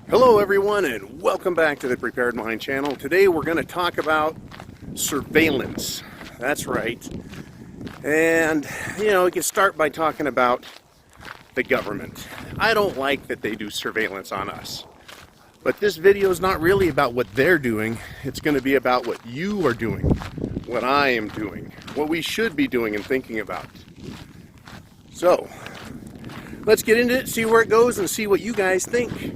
Hello everyone, and welcome back to the Prepared Mind channel. Today we're going to talk about surveillance. That's right. And we can start by talking about the government. I don't like that they do surveillance on us. But this video is not really about what they're doing. It's going to be about what you are doing, what I am doing, what we should be doing and thinking about. So, let's get into it, see where it goes, and see what you guys think.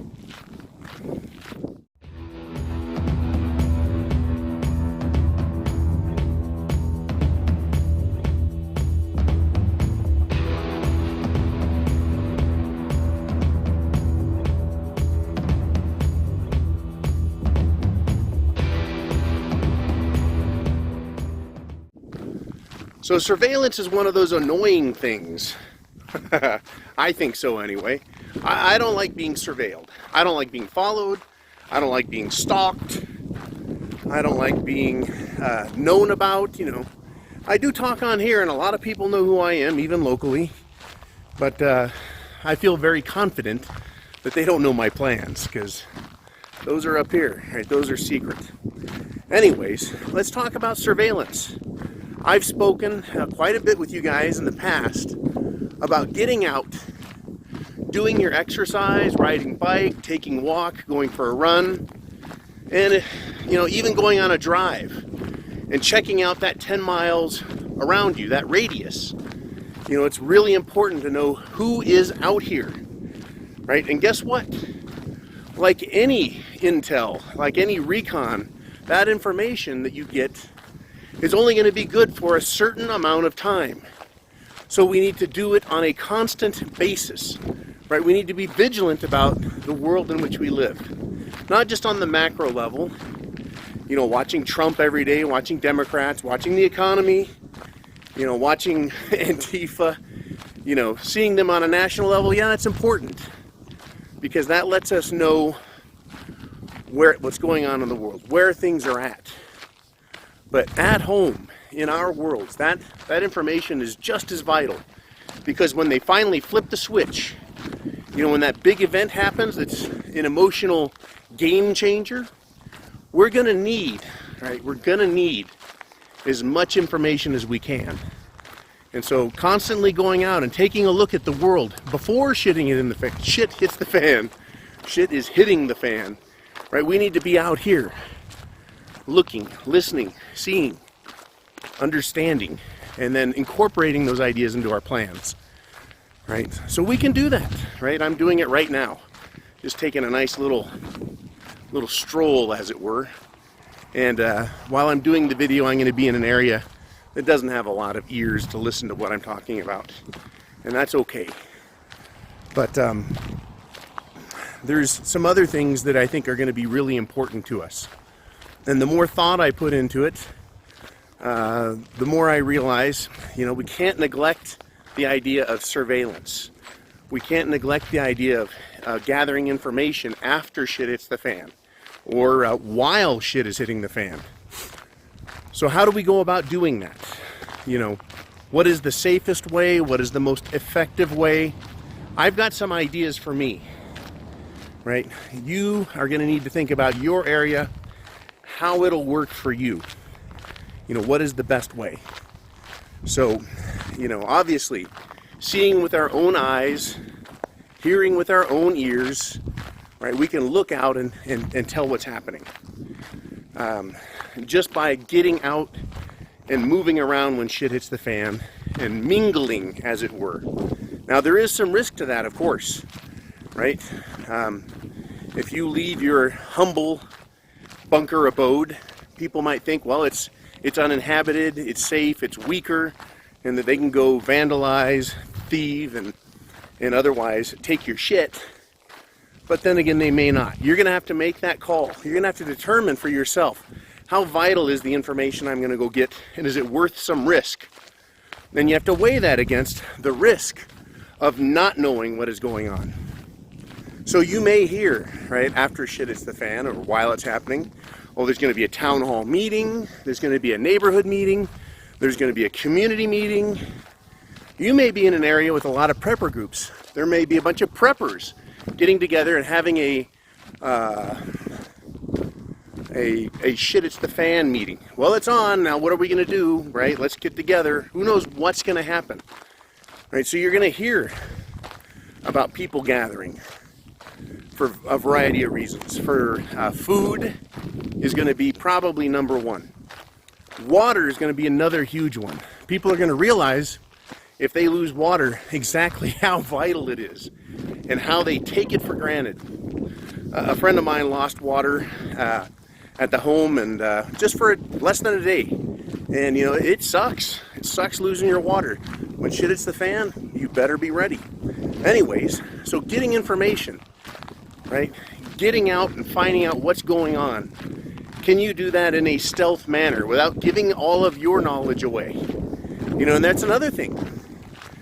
So surveillance is one of those annoying things. I think so anyway. I don't like being surveilled. I don't like being followed. I don't like being stalked. I don't like being known about, I do talk on here and a lot of people know who I am, even locally. But I feel very confident that they don't know my plans because those are up here, right? Those are secret. Anyways, let's talk about surveillance. I've spoken quite a bit with you guys in the past about getting out, doing your exercise, riding bike, taking a walk, going for a run, and even going on a drive and checking out that 10 miles around you, that radius. It's really important to know who is out here, right? And guess what? Like any intel, like any recon, that information that you get is only going to be good for a certain amount of time. So we need to do it on a constant basis, right? We need to be vigilant about the world in which we live. Not just on the macro level, watching Trump every day, watching Democrats, watching the economy, watching Antifa, seeing them on a national level. Yeah, it's important because that lets us know what's going on in the world, where things are at. But at home, in our worlds, that information is just as vital. Because when they finally flip the switch, when that big event happens, it's an emotional game changer, we're going to need, right? We're going to need as much information as we can. And so constantly going out and taking a look at the world before shitting it in the fan. Shit hits the fan. Shit is hitting the fan, right? We need to be out here looking, listening, seeing, understanding, and then incorporating those ideas into our plans, right? So we can do that, right? I'm doing it right now. Just taking a nice little stroll, as it were. And while I'm doing the video, I'm going to be in an area that doesn't have a lot of ears to listen to what I'm talking about. And that's okay. But there's some other things that I think are going to be really important to us. And the more thought I put into it, the more I realize, we can't neglect the idea of surveillance. We can't neglect the idea of gathering information after shit hits the fan, or while shit is hitting the fan. So how do we go about doing that? What is the safest way? What is the most effective way? I've got some ideas for me, right? You are going to need to think about your area, how it'll work for you. What is the best way? So, obviously, seeing with our own eyes, hearing with our own ears, right? We can look out and tell what's happening. Just by getting out and moving around when shit hits the fan and mingling, as it were. Now, there is some risk to that, of course, right? If you leave your humble bunker abode, people might think, well, it's uninhabited, it's safe, it's weaker, and that they can go vandalize, thieve, and otherwise take your shit. But then again, they may not. You're going to have to make that call. You're going to have to determine for yourself, how vital is the information I'm going to go get, and is it worth some risk? Then you have to weigh that against the risk of not knowing what is going on. So you may hear, right, after shit hits the fan or while it's happening, oh, there's going to be a town hall meeting, there's going to be a neighborhood meeting, there's going to be a community meeting. You may be in an area with a lot of prepper groups. There may be a bunch of preppers getting together and having a a shit it's the fan meeting. Well, it's on now. What are we going to do? Right? Let's get together. Who knows what's going to happen? Right? So you're going to hear about people gathering for a variety of reasons. For food is going to be probably number one. Water is going to be another huge one. People are going to realize if they lose water exactly how vital it is and how they take it for granted. A friend of mine lost water at the home, and just for less than a day. And you know, it sucks. It sucks losing your water. When shit hits the fan, you better be ready. Anyways, so getting information, right? Getting out and finding out what's going on. Can you do that in a stealth manner without giving all of your knowledge away? You know, and that's another thing,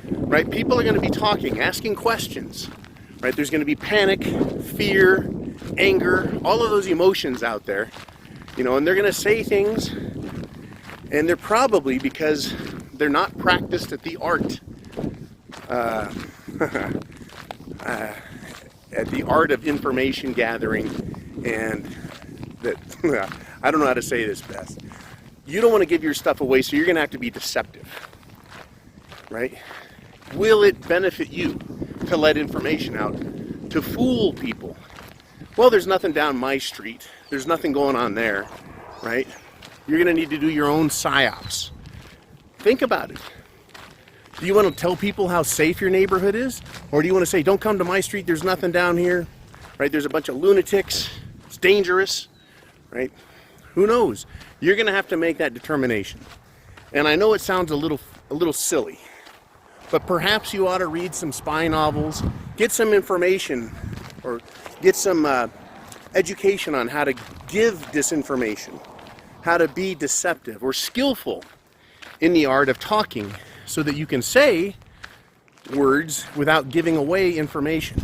right? People are going to be talking, asking questions, right? There's going to be panic, fear, anger, all of those emotions out there, you know, and they're going to say things, and they're probably because they're not practiced at the art, at the art of information gathering, and that, I don't know how to say this best. You don't want to give your stuff away, so you're going to have to be deceptive, right? Will it benefit you to let information out, to fool people? Well, there's nothing down my street. There's nothing going on there, right? You're going to need to do your own psyops. Think about it. Do you want to tell people how safe your neighborhood is? Or do you want to say, don't come to my street, there's nothing down here, right? There's a bunch of lunatics, it's dangerous, right? Who knows? You're going to have to make that determination. And I know it sounds a little silly, but perhaps you ought to read some spy novels, get some information, or get some education on how to give disinformation, how to be deceptive or skillful in the art of talking so that you can say words without giving away information.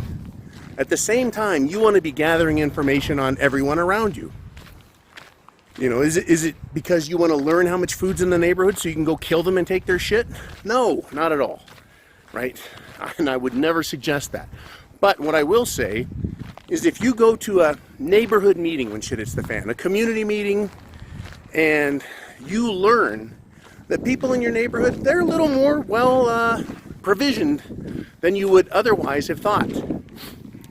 At the same time, you want to be gathering information on everyone around you. You know, is it because you want to learn how much food's in the neighborhood so you can go kill them and take their shit? No, not at all, right? And I would never suggest that. But what I will say is if you go to a neighborhood meeting when shit hits the fan, a community meeting, and you learn that people in your neighborhood, they're a little more, well, provisioned than you would otherwise have thought.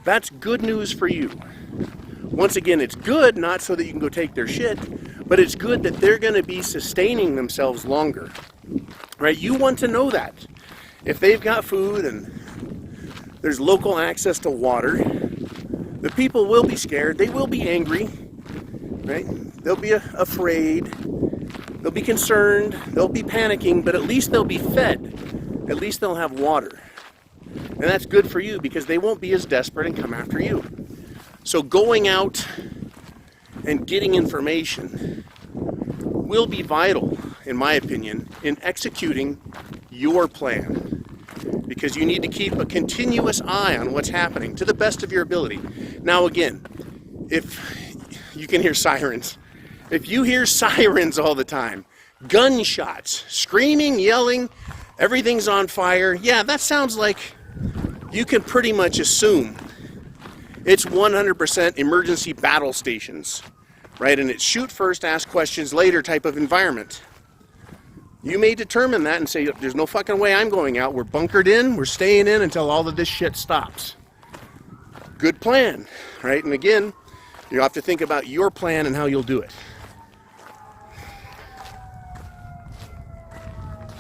That's good news for you. Once again, it's good, not so that you can go take their shit, but it's good that they're going to be sustaining themselves longer, right? You want to know that. If they've got food and there's local access to water, the people will be scared, they will be angry, right? They'll be afraid, they'll be concerned, they'll be panicking, but at least they'll be fed. At least they'll have water. And that's good for you because they won't be as desperate and come after you. So going out and getting information will be vital, in my opinion, in executing your plan. Because you need to keep a continuous eye on what's happening to the best of your ability. Now again, if you can hear sirens, if you hear sirens all the time, gunshots, screaming, yelling, everything's on fire, yeah, that sounds like you can pretty much assume it's 100% emergency battle stations, right? And it's shoot first, ask questions later type of environment. You may determine that and say, there's no fucking way I'm going out. We're bunkered in, we're staying in until all of this shit stops. Good plan, right? And again, you have to think about your plan and how you'll do it.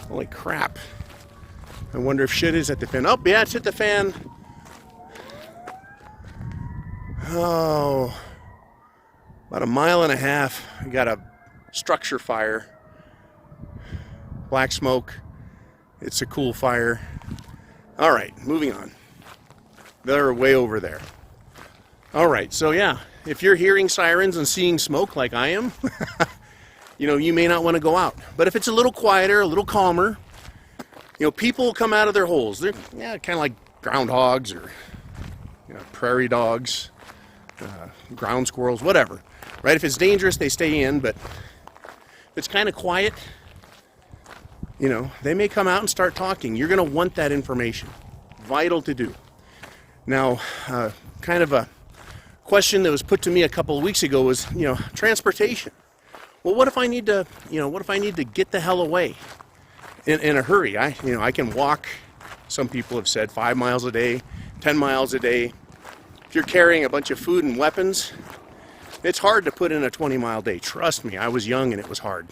Holy crap. I wonder if shit is at the fan. Oh, yeah, it's hit the fan. Oh, about 1.5 miles. We got a structure fire. Black smoke. It's a cool fire. All right, moving on. They're way over there. All right, so yeah, if you're hearing sirens and seeing smoke like I am, you know, you may not want to go out. But if it's a little quieter, a little calmer, you know, people will come out of their holes. They're kind of like groundhogs or prairie dogs, ground squirrels, whatever. Right? If it's dangerous, they stay in. But if it's kind of quiet, you know, they may come out and start talking. You're going to want that information. Vital to do. Now, kind of a question that was put to me a couple of weeks ago was, transportation. Well, what if I need to, get the hell away in a hurry? I can walk. Some people have said 5 miles a day, 10 miles a day. If you're carrying a bunch of food and weapons, it's hard to put in a 20-mile day. Trust me, I was young and it was hard.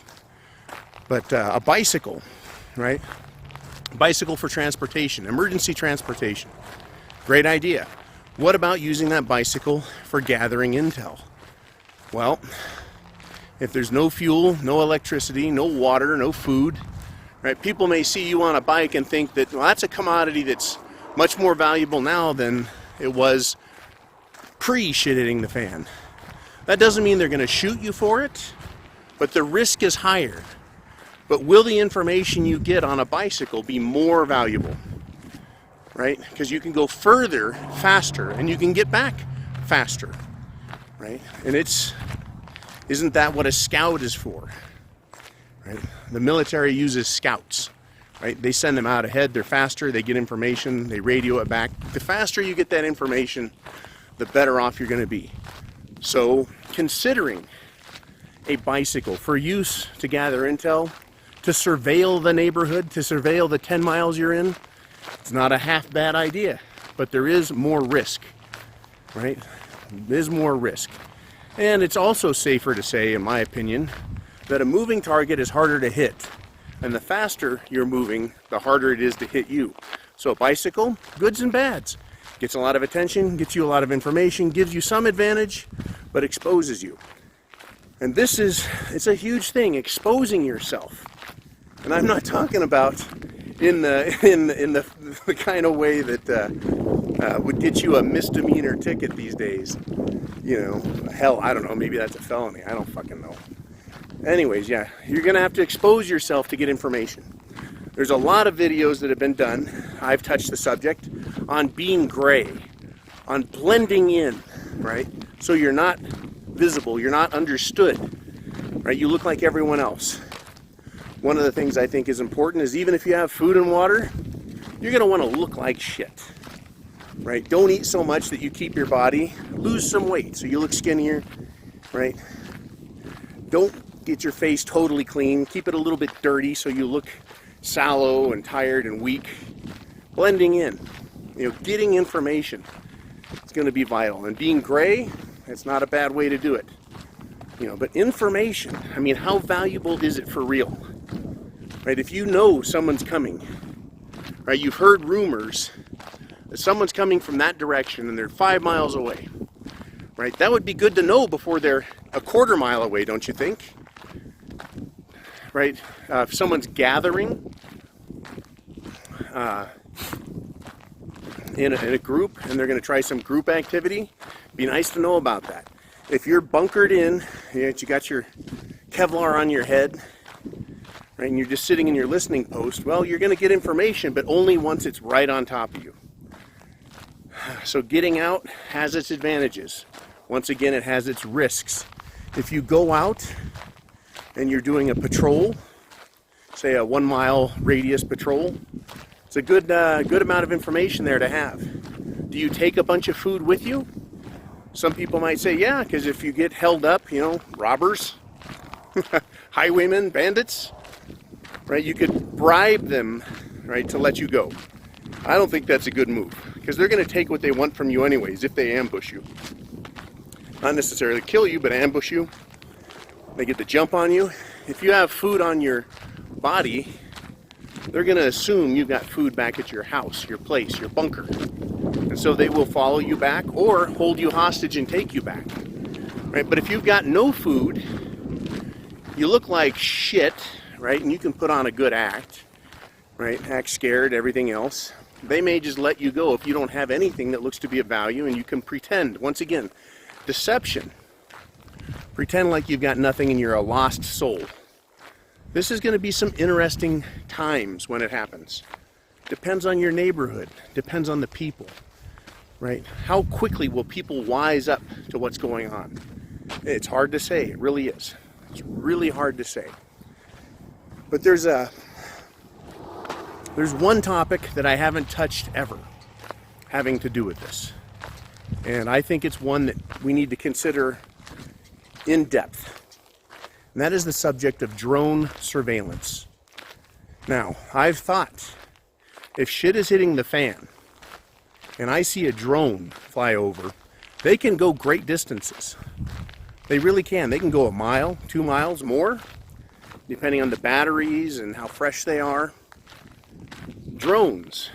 But a bicycle, right? Bicycle for transportation, emergency transportation. Great idea. What about using that bicycle for gathering intel? Well, if there's no fuel, no electricity, no water, no food, right? People may see you on a bike and think that, well, that's a commodity that's much more valuable now than it was pre-shit hitting the fan. That doesn't mean they're going to shoot you for it, but the risk is higher. But will the information you get on a bicycle be more valuable? Right? Because you can go further, faster, and you can get back faster. Right? And isn't that what a scout is for? Right? The military uses scouts. Right? They send them out ahead, they're faster, they get information, they radio it back. The faster you get that information, the better off you're going to be. So, considering a bicycle for use to gather intel, to surveil the neighborhood, to surveil the 10 miles you're in, it's not a half bad idea, but there is more risk, right? There's more risk. And it's also safer to say, in my opinion, that a moving target is harder to hit. And the faster you're moving, the harder it is to hit you. So a bicycle, goods and bads. Gets a lot of attention, gets you a lot of information, gives you some advantage, but exposes you. And it's a huge thing, exposing yourself. And I'm not talking about in the kind of way that would get you a misdemeanor ticket these days. Hell, I don't know, maybe that's a felony, I don't fucking know. Anyways, yeah, you're gonna have to expose yourself to get information. There's a lot of videos that have been done, I've touched the subject, on being gray, on blending in, right? So you're not visible, you're not understood, right? You look like everyone else. One of the things I think is important is even if you have food and water, you're gonna wanna look like shit, right? Don't eat so much that you keep your body, lose some weight so you look skinnier, right? Don't get your face totally clean, keep it a little bit dirty so you look sallow and tired and weak. Blending in, getting information is going to be vital. And being gray, it's not a bad way to do it. But information, how valuable is it for real? Right? If you know someone's coming, right? You've heard rumors that someone's coming from that direction and they're 5 miles away, right? That would be good to know before they're a quarter mile away, don't you think? Right? If someone's gathering in a group and they're going to try some group activity, be nice to know about that. If you're bunkered in, you got your Kevlar on your head, right, and you're just sitting in your listening post, well, you're going to get information, but only once it's right on top of you. So getting out has its advantages. Once again, it has its risks. If you go out and you're doing a patrol, say a 1 mile radius patrol, it's a good amount of information there to have. Do you take a bunch of food with you? Some people might say, yeah, because if you get held up, robbers, highwaymen, bandits, right, you could bribe them, right, to let you go. I don't think that's a good move, because they're going to take what they want from you anyways if they ambush you. Not necessarily kill you, but ambush you. They get the jump on you. If you have food on your body, they're going to assume you've got food back at your house, your place, your bunker. And so they will follow you back or hold you hostage and take you back. Right? But if you've got no food, you look like shit, right? And you can put on a good act, right? Act scared, everything else. They may just let you go if you don't have anything that looks to be of value, and you can pretend. Once again, deception. Pretend like you've got nothing and you're a lost soul. This is going to be some interesting times when it happens. Depends on your neighborhood. Depends on the people. Right? How quickly will people wise up to what's going on? It's hard to say. It really is. It's really hard to say. But there's one topic that I haven't touched ever having to do with this. And I think it's one that we need to consider in depth. And that is the subject of drone surveillance. Now, I've thought, if shit is hitting the fan, and I see a drone fly over, they can go great distances. They really can. They can go a mile, 2 miles, more, depending on the batteries and how fresh they are. Drones,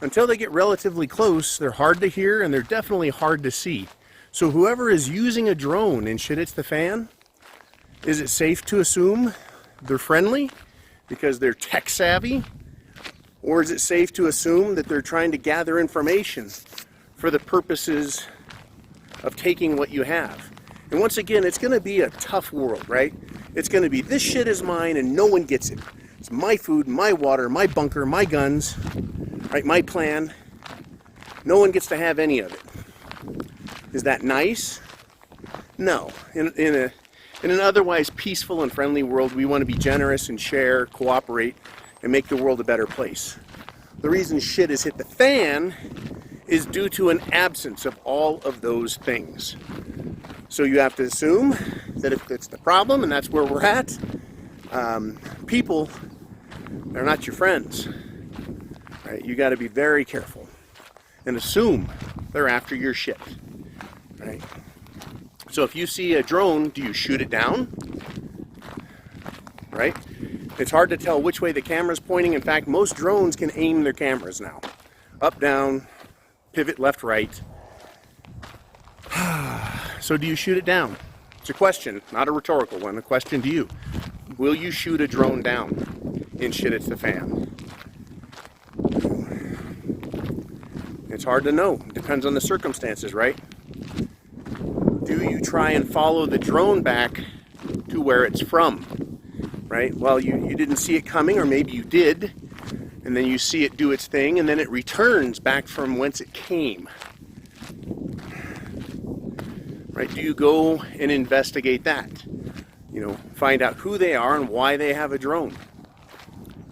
until they get relatively close, they're hard to hear and they're definitely hard to see. So whoever is using a drone and shit hits the fan, is it safe to assume they're friendly because they're tech savvy? Or is it safe to assume that they're trying to gather information for the purposes of taking what you have? And once again, it's going to be a tough world, right? It's going to be, this shit is mine and no one gets it. It's my food, my water, my bunker, my guns, right? My plan. No one gets to have any of it. Is that nice? No. In an otherwise peaceful and friendly world, we want to be generous and share, cooperate, and make the world a better place. The reason shit has hit the fan is due to an absence of all of those things. So you have to assume that if it's the problem, and that's where we're at, people are not your friends. Right? You got to be very careful and assume they're after your shit. Right? So if you see a drone, do you shoot it down? Right? It's hard to tell which way the camera's pointing. In fact, most drones can aim their cameras now. Up, down, pivot, left, right. So do you shoot it down? It's a question, not a rhetorical one. A question to you. Will you shoot a drone down and shit hits the fan? It's hard to know. Depends on the circumstances, right? Do you try and follow the drone back to where it's from? Right? Well, you didn't see it coming, or maybe you did, and then you see it do its thing, and then it returns back from whence it came. Right? Do you go and investigate that? You know, find out who they are and why they have a drone.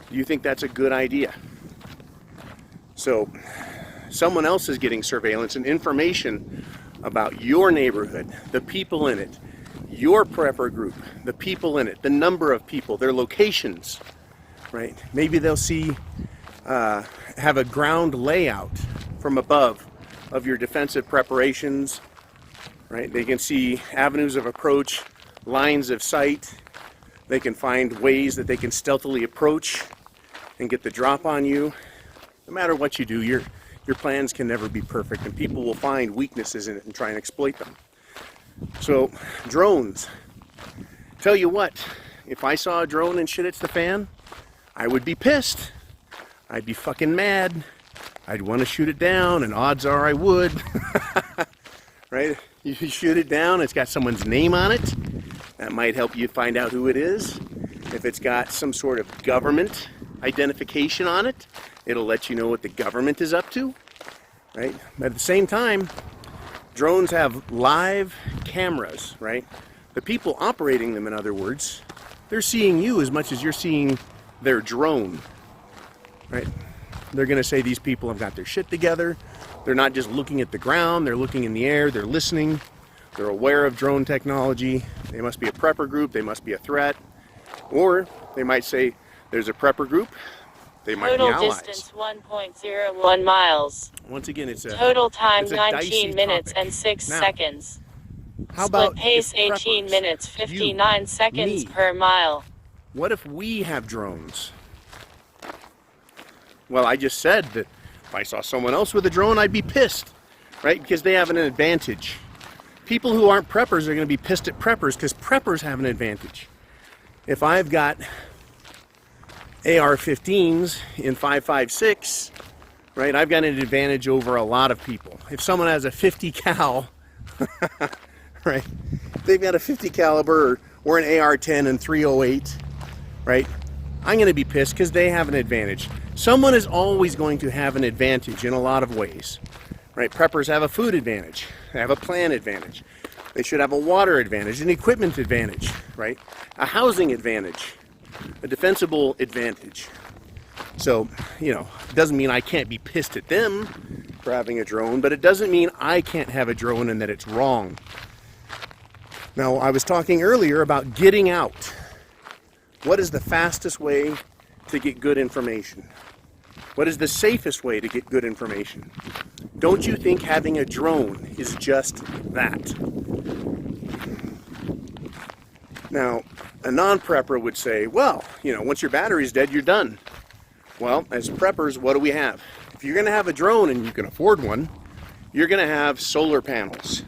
Do you think that's a good idea? So, someone else is getting surveillance and information about your neighborhood, the people in it, your prepper group, the people in it, the number of people, their locations, right? Maybe they'll have a ground layout from above of your defensive preparations, right? They can see avenues of approach, lines of sight. They can find ways that they can stealthily approach and get the drop on you. No matter what you do, your plans can never be perfect, and people will find weaknesses in it and try and exploit them. So, drones. Tell you what, if I saw a drone and shit hits the fan, I would be pissed. I'd be fucking mad. I'd want to shoot it down, and odds are I would. Right? You shoot it down, it's got someone's name on it. That might help you find out who it is. If it's got some sort of government identification on it, it'll let you know what the government is up to. Right? But at the same time, drones have live cameras, right? The people operating them, in other words, they're seeing you as much as you're seeing their drone, right? They're going to say these people have got their shit together. They're not just looking at the ground, they're looking in the air, they're listening, they're aware of drone technology. They must be a prepper group, they must be a threat. Or they might say there's a prepper group, they might be allies. Total distance 1.01 miles. Once again, it's a total time it's a 19 minutes topic. and 6 Now, seconds. How Split about pace if 18 preppers, minutes 59 you, seconds me, per mile. What if we have drones? Well, I just said that if I saw someone else with a drone, I'd be pissed, right? Because they have an advantage. People who aren't preppers are going to be pissed at preppers because preppers have an advantage. If I've got AR-15s in 5.56, right, I've got an advantage over a lot of people. If someone has a 50 cal, right, they've got a 50 caliber or an AR-10 and 308, right, I'm going to be pissed because they have an advantage. Someone is always going to have an advantage in a lot of ways, right? Preppers have a food advantage. They have a plan advantage. They should have a water advantage, an equipment advantage, right? A housing advantage, a defensible advantage. So, you know, it doesn't mean I can't be pissed at them for having a drone, but it doesn't mean I can't have a drone and that it's wrong. Now, I was talking earlier about getting out. What is the fastest way to get good information? What is the safest way to get good information? Don't you think having a drone is just that? Now, a non-prepper would say, well, once your battery's dead, you're done. Well, as preppers, what do we have? If you're going to have a drone and you can afford one, you're going to have solar panels.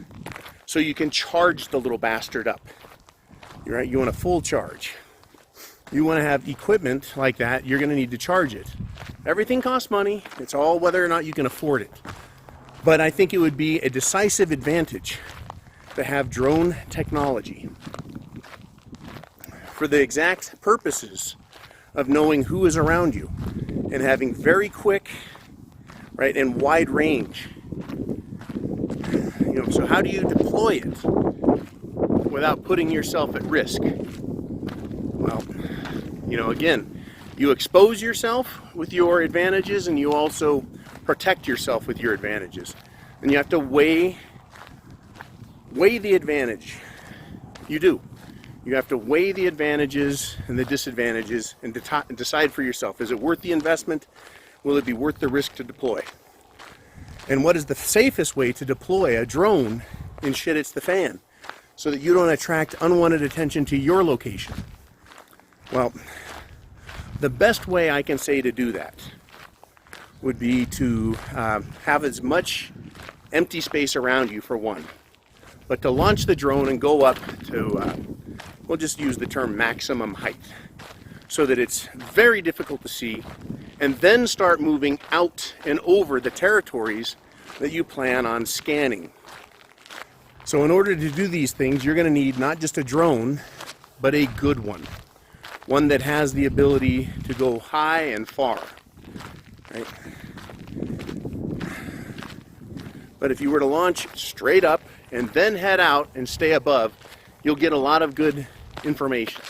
So you can charge the little bastard up. Right? You want a full charge. You want to have equipment like that, you're going to need to charge it. Everything costs money. It's all whether or not you can afford it. But I think it would be a decisive advantage to have drone technology for the exact purposes of knowing who is around you and having very quick, right, and wide range. So how do you deploy it without putting yourself at risk? Well, again, you expose yourself with your advantages and you also protect yourself with your advantages. And you have to weigh the advantage. You do. You have to weigh the advantages and the disadvantages and decide for yourself. Is it worth the investment? Will it be worth the risk to deploy? And what is the safest way to deploy a drone in shit it's the fan so that you don't attract unwanted attention to your location? Well, the best way I can say to do that would be to have as much empty space around you for one, but to launch the drone and go up to, we'll just use the term maximum height, so that it's very difficult to see, and then start moving out and over the territories that you plan on scanning. So in order to do these things, you're going to need not just a drone, but a good one. One that has the ability to go high and far. Right? But if you were to launch straight up and then head out and stay above, you'll get a lot of good information.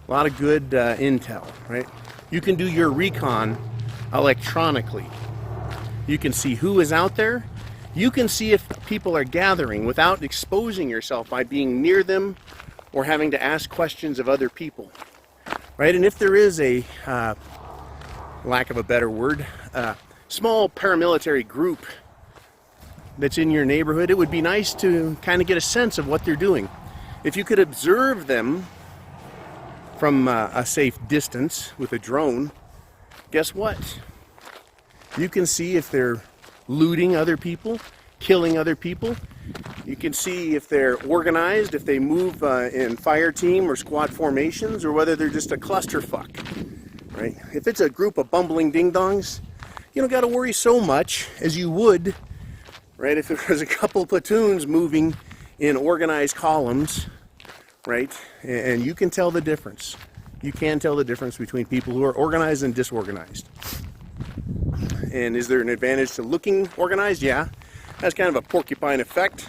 A lot of good intel, right? You can do your recon electronically. You can see who is out there. You can see if people are gathering without exposing yourself by being near them or having to ask questions of other people, right? And if there is a, lack of a better word, small paramilitary group that's in your neighborhood, it would be nice to kind of get a sense of what they're doing. If you could observe them from a safe distance with a drone, guess what? You can see if they're looting other people, killing other people. You can see if they're organized, if they move in fire team or squad formations, or whether they're just a clusterfuck, right? If it's a group of bumbling ding-dongs, you don't got to worry so much as you would, right, if there was a couple platoons moving in organized columns, right? And you can tell the difference. You can tell the difference between people who are organized and disorganized. And is there an advantage to looking organized? Yeah. That's kind of a porcupine effect.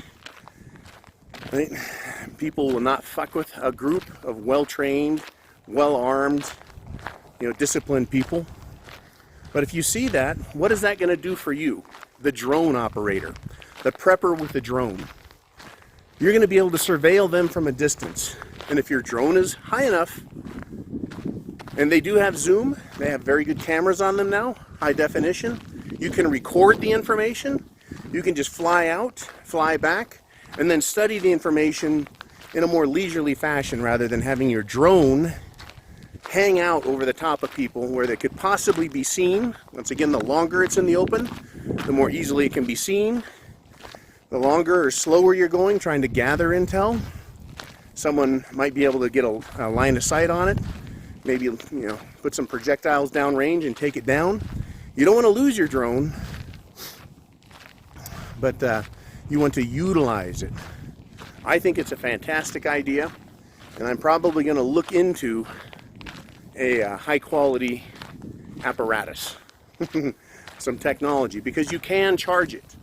Right? People will not fuck with a group of well-trained, well-armed, disciplined people. But if you see that, what is that going to do for you? The drone operator, the prepper with the drone. You're going to be able to surveil them from a distance. And if your drone is high enough, and they do have zoom, they have very good cameras on them now, high definition, you can record the information, you can just fly out, fly back, and then study the information in a more leisurely fashion rather than having your drone hang out over the top of people where they could possibly be seen. Once again, the longer it's in the open, the more easily it can be seen. The longer or slower you're going trying to gather intel, someone might be able to get a line of sight on it, maybe put some projectiles downrange and take it down. You don't want to lose your drone, but you want to utilize it. I think it's a fantastic idea, and I'm probably going to look into a high-quality apparatus, some technology, because you can charge it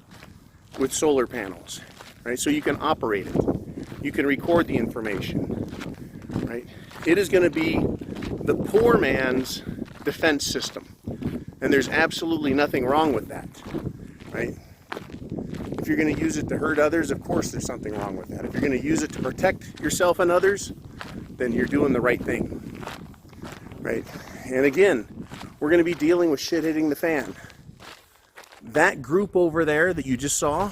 with solar panels, right? So you can operate it. You can record the information, right? It is going to be the poor man's defense system, and there's absolutely nothing wrong with that, right? If you're going to use it to hurt others, of course there's something wrong with that. If you're going to use it to protect yourself and others, then you're doing the right thing, right? And again, we're going to be dealing with shit hitting the fan. That group over there that you just saw,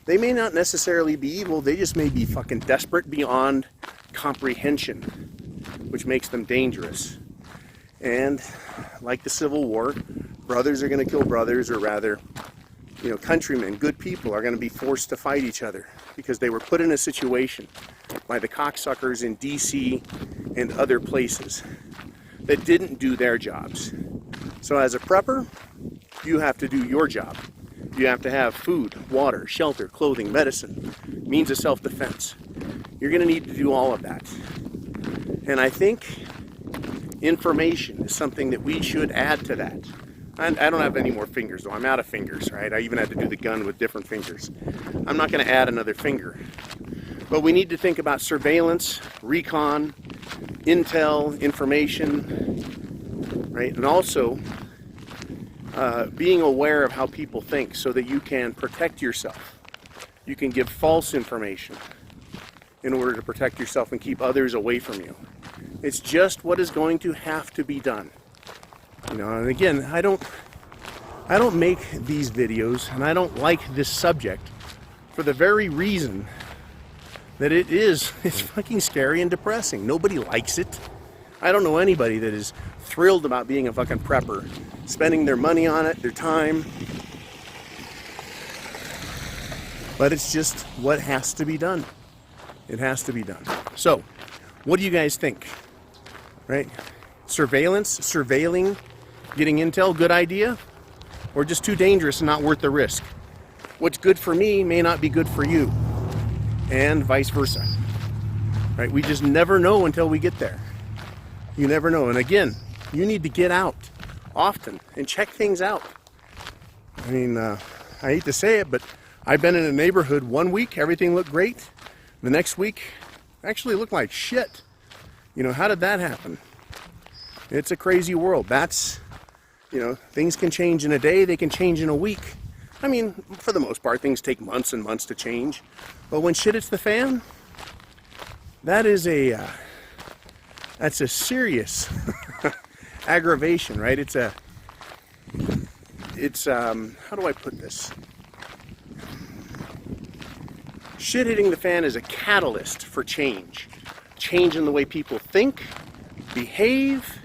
they may not necessarily be evil, they just may be fucking desperate beyond comprehension, which makes them dangerous. And like the Civil War, brothers are going to kill brothers, or rather, you know, countrymen, good people are going to be forced to fight each other because they were put in a situation by the cocksuckers in DC and other places that didn't do their jobs. So as a prepper, you have to do your job. You have to have food, water, shelter, clothing, medicine, means of self-defense. You're going to need to do all of that. And I think information is something that we should add to that. I don't have any more fingers, though. I'm out of fingers, right? I even had to do the gun with different fingers. I'm not going to add another finger. But we need to think about surveillance, recon, intel, information, right? And also being aware of how people think so that you can protect yourself. You can give false information in order to protect yourself and keep others away from you. It's just what is going to have to be done. You know, and again, I don't make these videos, and I don't like this subject for the very reason that it's fucking scary and depressing. Nobody likes it. I don't know anybody that is thrilled about being a fucking prepper, spending their money on it, their time. But it's just what has to be done. It has to be done. So, what do you guys think? Right? Surveillance, surveilling, getting intel, good idea? Or just too dangerous and not worth the risk? What's good for me may not be good for you. And vice versa. Right? We just never know until we get there. You never know. And again, you need to get out often and check things out. I mean, I hate to say it, but I've been in a neighborhood one week, everything looked great. The next week, actually looked like shit. You know, how did that happen? It's a crazy world. That's, you know, things can change in a day, they can change in a week. I mean, for the most part, things take months and months to change. But when shit hits the fan, that's a serious aggravation, right? It's how do I put this? Shit hitting the fan is a catalyst for change. Change in the way people think, behave,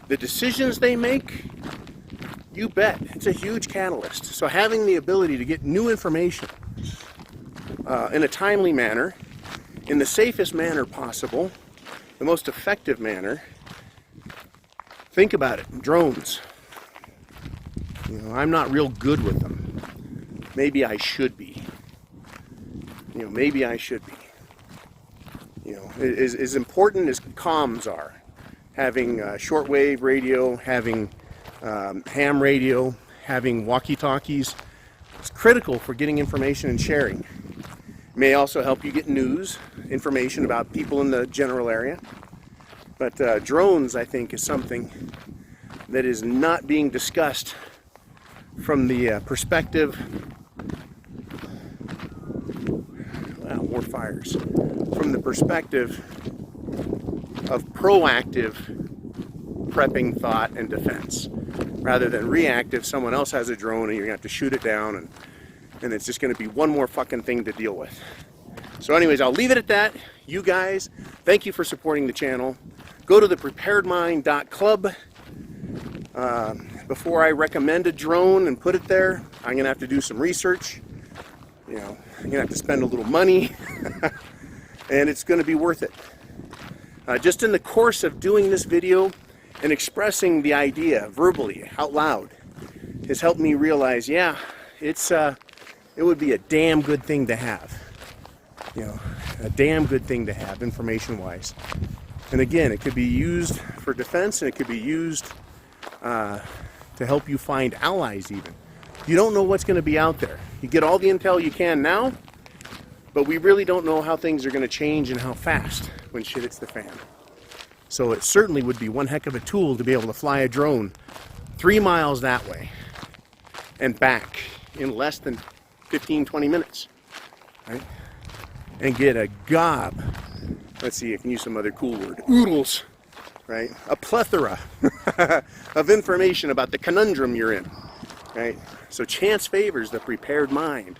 the decisions they make. You bet. It's a huge catalyst. So having the ability to get new information in a timely manner, in the safest manner possible, the most effective manner. Think about it. Drones. You know, I'm not real good with them. Maybe I should be. You know, maybe I should be. You know, as important as comms are, having shortwave radio, having ham radio, having walkie-talkies, it's critical for getting information and sharing. It may also help you get news, information about people in the general area. But drones, I think, is something that is not being discussed from the perspective, well, more fires, from the perspective of proactive prepping, thought, and defense, rather than reactive. Someone else has a drone and you're gonna have to shoot it down, and it's just gonna be one more fucking thing to deal with. So anyways, I'll leave it at that. You guys, thank you for supporting the channel. Go to the preparedmind.club. Before I recommend a drone and put it there, I'm gonna have to do some research. You know, I'm gonna have to spend a little money, and it's gonna be worth it. Just in the course of doing this video and expressing the idea verbally out loud has helped me realize, yeah, it would be a damn good thing to have. You know, a damn good thing to have information-wise. And again, it could be used for defense, and it could be used to help you find allies even. You don't know what's going to be out there. You get all the intel you can now, but we really don't know how things are going to change and how fast when shit hits the fan. So it certainly would be one heck of a tool to be able to fly a drone 3 miles that way and back in less than 15, 20 minutes, right? And get a gob. Let's see, I can use some other cool word. Oodles, right? A plethora of information about the conundrum you're in, right? So chance favors the prepared mind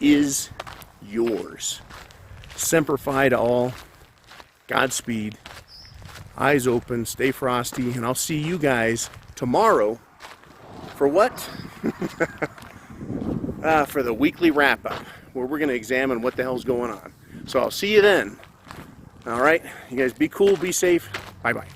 is yours. Semper Fi to all. Godspeed. Eyes open, stay frosty, and I'll see you guys tomorrow for what? For the weekly wrap-up, where we're going to examine what the hell's going on. So I'll see you then. All right, you guys be cool, be safe. Bye-bye.